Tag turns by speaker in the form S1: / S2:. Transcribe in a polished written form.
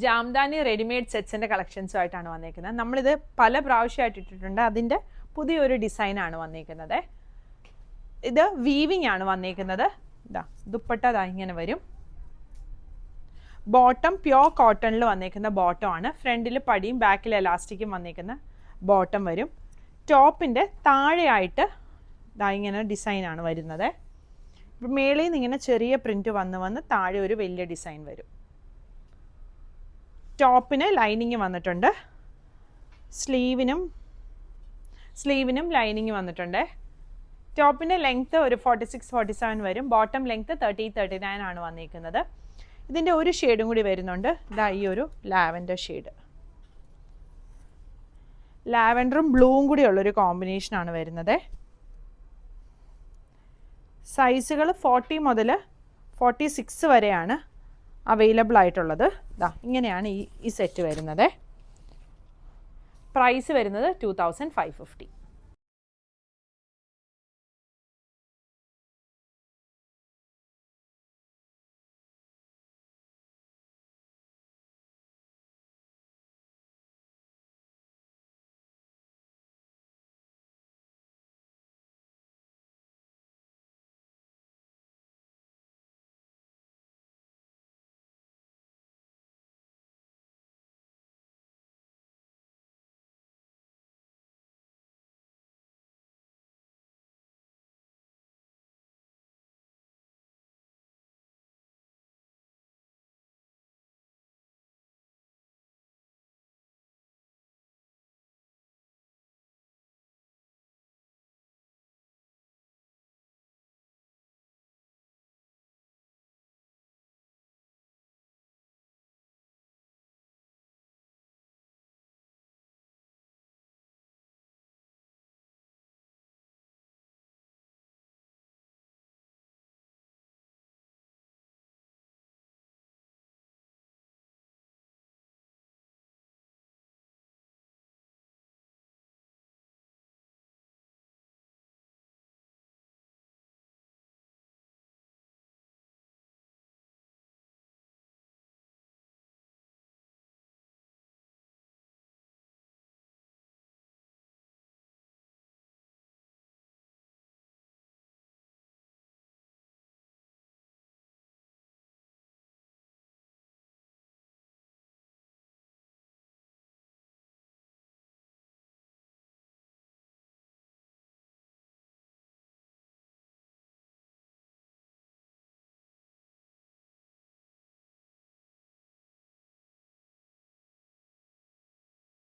S1: Jamdani readymade സെറ്റ്സിൻ്റെ കളക്ഷൻസുമായിട്ടാണ് വന്നിരിക്കുന്നത്. നമ്മളിത് പല പ്രാവശ്യമായിട്ട് ഇട്ടിട്ടുണ്ട്. അതിൻ്റെ പുതിയൊരു ഡിസൈനാണ് വന്നിരിക്കുന്നത്. ഇത് വീവിങ് ആണ് വന്നിരിക്കുന്നത്. ഇതാ ദുപ്പട്ട ഇതാ ഇങ്ങനെ വരും. ബോട്ടം പ്യോർ കോട്ടണിൽ വന്നിരിക്കുന്ന ബോട്ടം ആണ്. ഫ്രണ്ടിൽ പടിയും ബാക്കിൽ എലാസ്റ്റിക്കും വന്നിരിക്കുന്ന ബോട്ടം വരും. ടോപ്പിൻ്റെ താഴെയായിട്ട് ഇതാ ഇങ്ങനെ ഡിസൈനാണ് വരുന്നത്. മേളിൽ നിന്ന് ഇങ്ങനെ ചെറിയ പ്രിൻറ്റ് വന്ന് താഴെ ഒരു വലിയ ഡിസൈൻ വരും. ടോപ്പിന് ലൈനിങ് വന്നിട്ടുണ്ട്. സ്ലീവിനും ലൈനിങ് വന്നിട്ടുണ്ട്. ടോപ്പിൻ്റെ ലെങ്ത്ത് ഒരു 46-47 വരും. ബോട്ടം ലെങ്ത്ത് 30-39 ആണ് വന്നിരിക്കുന്നത്. ഇതിൻ്റെ ഒരു ഷെയ്ഡും കൂടി വരുന്നുണ്ട്. ഇതാ ഈ ഒരു ലാവൻഡർ ഷെയ്ഡ്. ലാവൻഡറും ബ്ലൂവും കൂടി ഉള്ളൊരു കോമ്പിനേഷനാണ് വരുന്നത്. സൈസുകൾ 40 മുതൽ 46 വരെയാണ് അവൈലബിൾ ആയിട്ടുള്ളത്. ഇതാ ഇങ്ങനെയാണ് ഈ സെറ്റ് വരുന്നത്. പ്രൈസ് വരുന്നത് 2550.